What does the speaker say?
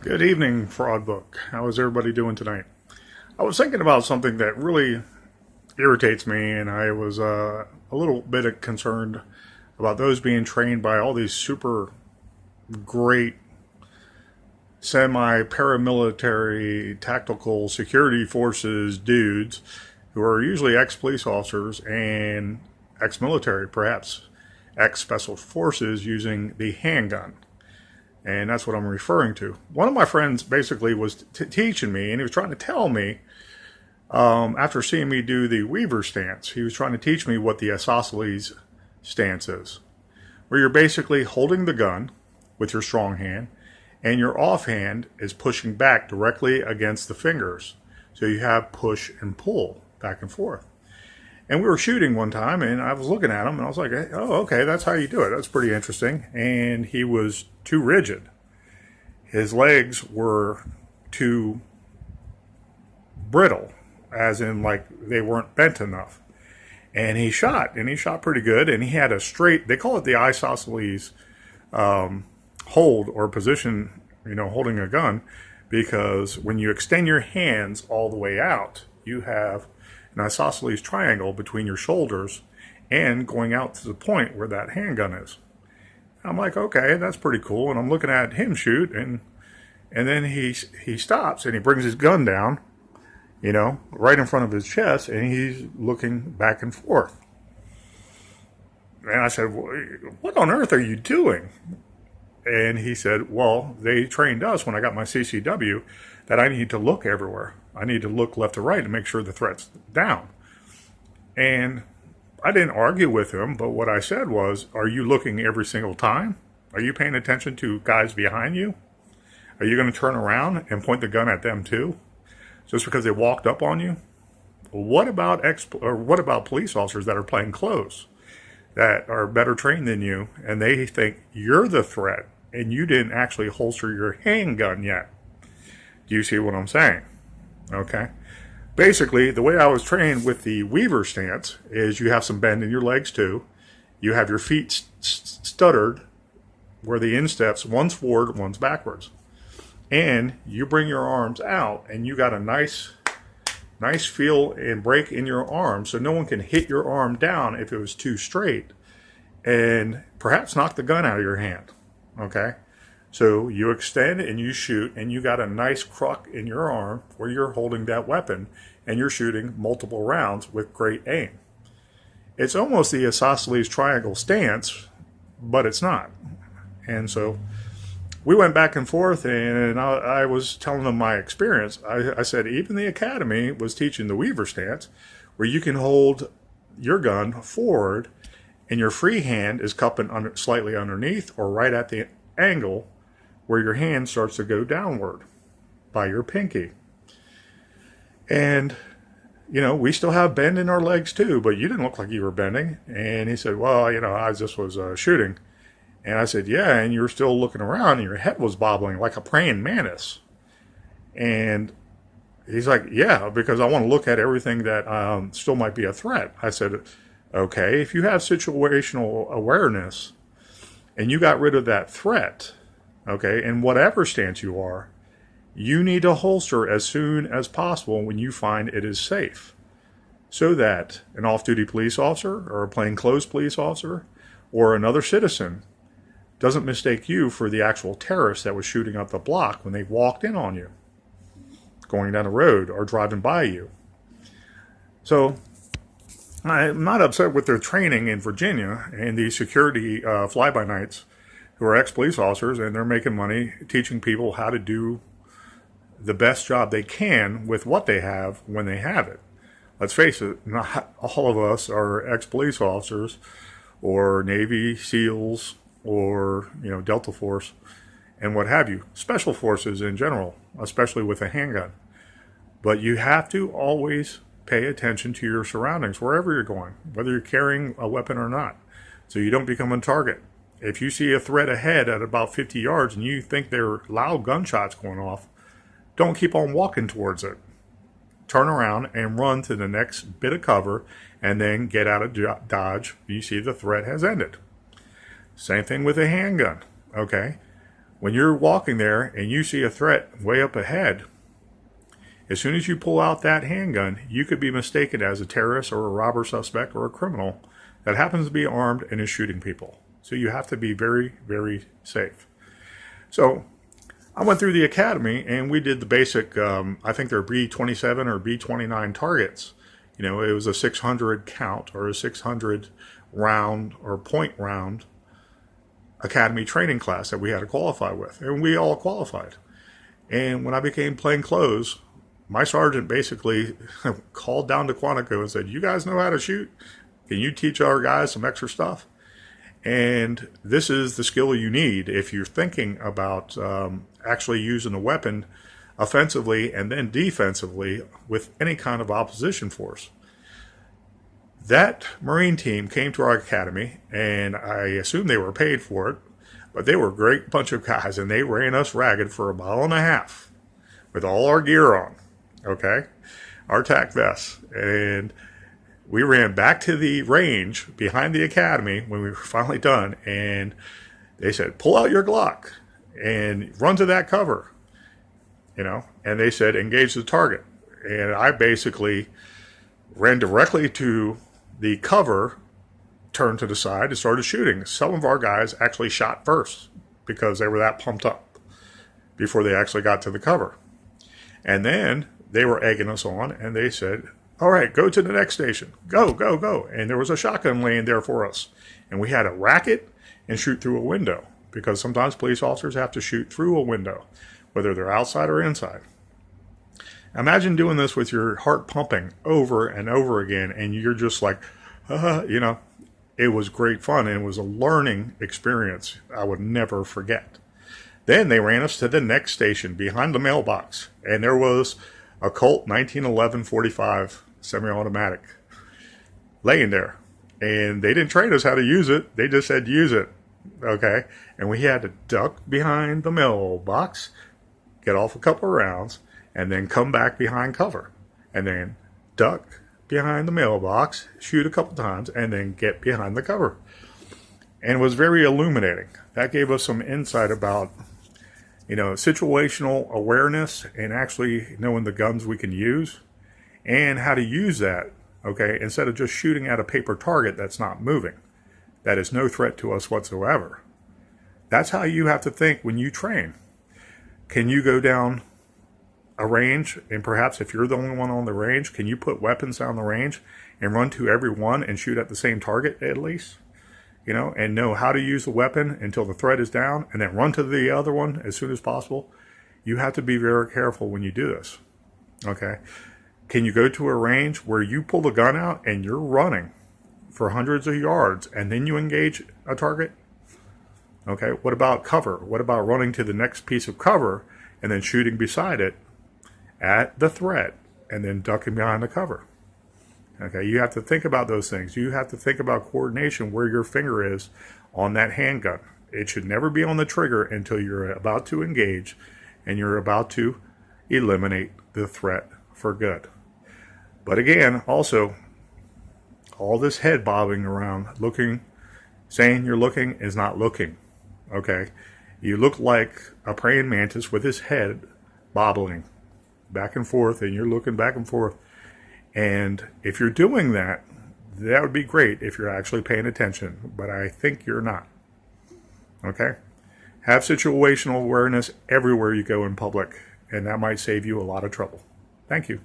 Good evening, Fraud Book. How is everybody doing tonight? I was thinking about something that really irritates me, and I was a little bit concerned about those being trained by all these super great semi paramilitary tactical security forces dudes who are usually ex police officers and ex military, perhaps ex special forces, using the handgun. And that's what I'm referring to. One of my friends basically was teaching me, and he was trying to tell me, after seeing me do the Weaver stance, he was trying to teach me what the isosceles stance is, where you're basically holding the gun with your strong hand, and your offhand is pushing back directly against the fingers. So you have push and pull back and forth. And we were shooting one time, and I was looking at him, and I was like, oh, okay, that's how you do it. That's pretty interesting. And he was too rigid. His legs were too brittle, as in, like, they weren't bent enough. And he shot pretty good, and he had a straight, they call it the isosceles hold or position, holding a gun, because when you extend your hands all the way out, you have an isosceles triangle between your shoulders and going out to the point where that handgun is. I'm like, okay, that's pretty cool. And I'm looking at him shoot, and then he stops and he brings his gun down, right in front of his chest, and he's looking back and forth. And I said, what on earth are you doing? And he said, well, they trained us when I got my CCW that I need to look everywhere. I need to look left to right to make sure the threat's down. And I didn't argue with him, but what I said was, are you looking every single time? Are you paying attention to guys behind you? Are you going to turn around and point the gun at them too? Just because they walked up on you? What about police officers that are playing close, that are better trained than you, and they think you're the threat, and you didn't actually holster your handgun yet? Do you see what I'm saying? Okay. Basically, the way I was trained with the Weaver stance is you have some bend in your legs too. You have your feet stuttered where the insteps, one's forward, one's backwards. And you bring your arms out, and you got a nice feel and break in your arm, so no one can hit your arm down if it was too straight and perhaps knock the gun out of your hand. Okay? So you extend and you shoot, and you got a nice crook in your arm where you're holding that weapon, and you're shooting multiple rounds with great aim. It's almost the isosceles triangle stance, but it's not. And so we went back and forth, and I was telling them my experience. I said even the academy was teaching the Weaver stance, where you can hold your gun forward, and your free hand is cupping slightly underneath or right at the angle where your hand starts to go downward by your pinky. And, we still have bend in our legs too, but you didn't look like you were bending. And he said, well, I just was shooting. And I said, yeah, and you were still looking around, and your head was bobbling like a praying mantis. And he's like, yeah, because I want to look at everything that still might be a threat. I said, okay, if you have situational awareness and you got rid of that threat, okay, in whatever stance you are, you need to holster as soon as possible when you find it is safe, so that an off-duty police officer or a plainclothes police officer or another citizen doesn't mistake you for the actual terrorist that was shooting up the block when they walked in on you, going down the road or driving by you. So I'm not upset with their training in Virginia and the security fly-by-nights who are ex-police officers, and they're making money teaching people how to do the best job they can with what they have when they have it. Let's face it, not all of us are ex-police officers or Navy SEALs or, Delta Force and what have you. Special forces in general, especially with a handgun. But you have to always pay attention to your surroundings wherever you're going, whether you're carrying a weapon or not, so you don't become a target. If you see a threat ahead at about 50 yards and you think there are loud gunshots going off, don't keep on walking towards it. Turn around and run to the next bit of cover, and then get out of dodge. You see the threat has ended. Same thing with a handgun, okay? When you're walking there and you see a threat way up ahead, as soon as you pull out that handgun, you could be mistaken as a terrorist or a robber suspect or a criminal that happens to be armed and is shooting people. So you have to be very, very safe. So I went through the academy and we did the basic, I think they're B-27 or B-29 targets. You know, it was a 600 count or a 600 round or point round academy training class that we had to qualify with. And we all qualified. And when I became plainclothes, my sergeant basically called down to Quantico and said, "You guys know how to shoot? Can you teach our guys some extra stuff?" And this is the skill you need if you're thinking about actually using a weapon offensively and then defensively with any kind of opposition force. That Marine team came to our academy, and I assume they were paid for it, but they were a great bunch of guys, and they ran us ragged for a mile and a half with all our gear on, okay? Our TAC vests. And we ran back to the range behind the academy when we were finally done, and they said, "Pull out your Glock and run to that cover," you know, and they said, "Engage the target." And I basically ran directly to the cover, turned to the side, and started shooting. Some of our guys actually shot first because they were that pumped up before they actually got to the cover. And then they were egging us on, and they said, "All right, go to the next station. Go, go, go." And there was a shotgun laying there for us. And we had to rack it and shoot through a window, because sometimes police officers have to shoot through a window, whether they're outside or inside. Imagine doing this with your heart pumping over and over again, and you're just like, you know, it was great fun, and it was a learning experience I would never forget. Then they ran us to the next station behind the mailbox, and there was a Colt 1911 45 semi-automatic laying there. And they didn't train us how to use it. They just said, "Use it." Okay. And we had to duck behind the mailbox, get off a couple of rounds, and then come back behind cover. And then duck behind the mailbox, shoot a couple times, and then get behind the cover. And it was very illuminating. That gave us some insight about, you know, situational awareness and actually knowing the guns we can use and how to use that, okay, instead of just shooting at a paper target that's not moving. That is no threat to us whatsoever. That's how you have to think when you train. Can you go down a range, and perhaps if you're the only one on the range, can you put weapons down the range and run to every one and shoot at the same target at least? You know, and know how to use the weapon until the threat is down, and then run to the other one as soon as possible. You have to be very careful when you do this, okay? Can you go to a range where you pull the gun out and you're running for hundreds of yards and then you engage a target? Okay, what about cover? What about running to the next piece of cover and then shooting beside it at the threat and then ducking behind the cover? Okay, you have to think about those things. You have to think about coordination, where your finger is on that handgun. It should never be on the trigger until you're about to engage and you're about to eliminate the threat for good. But again, also, all this head bobbing around, looking, saying you're looking is not looking. Okay, you look like a praying mantis with his head bobbling back and forth, and you're looking back and forth. And if you're doing that, that would be great if you're actually paying attention, but I think you're not. Okay? Have situational awareness everywhere you go in public, and that might save you a lot of trouble. Thank you.